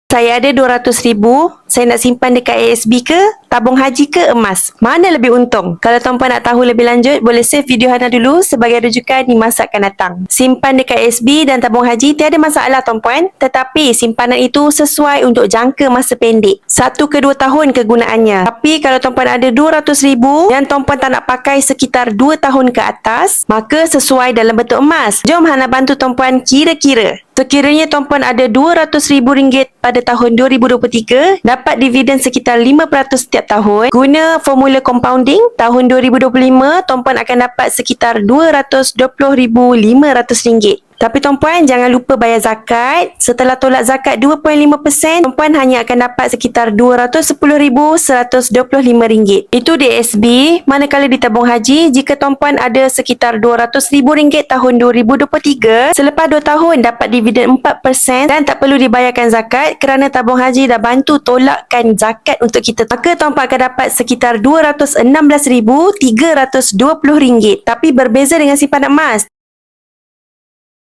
Saya ada RM200,000, saya nak simpan dekat ASB ke, tabung haji ke emas? Mana lebih untung? Kalau tuan-puan nak tahu lebih lanjut, boleh save video Hana dulu sebagai rujukan di masa akan datang. Simpan dekat ASB dan tabung haji tiada masalah tuan-puan, tetapi simpanan itu sesuai untuk jangka masa pendek. 1 ke 2 tahun kegunaannya. Tapi kalau tuan-puan ada RM200,000 dan tuan-puan tak nak pakai sekitar 2 tahun ke atas, maka sesuai dalam bentuk emas. Jom Hana bantu tuan-puan kira-kira. Sekiranya tuan-puan ada RM200,000 pada tahun 2023, dapat dividen sekitar 5% setiap tahun. Guna formula compounding, tahun 2025, tuan-puan akan dapat sekitar RM220,500. Tapi tuan-puan jangan lupa bayar zakat. Setelah tolak zakat 2.5%, tuan-puan hanya akan dapat sekitar RM210,125. Itu di ASB. Manakala di tabung haji, jika tuan-puan ada sekitar RM200,000 tahun 2023, selepas 2 tahun dapat dividen 4% dan tak perlu dibayarkan zakat kerana tabung haji dah bantu tolakkan zakat untuk kita. Maka tuan-puan akan dapat sekitar RM216,320. Tapi berbeza dengan simpanan emas.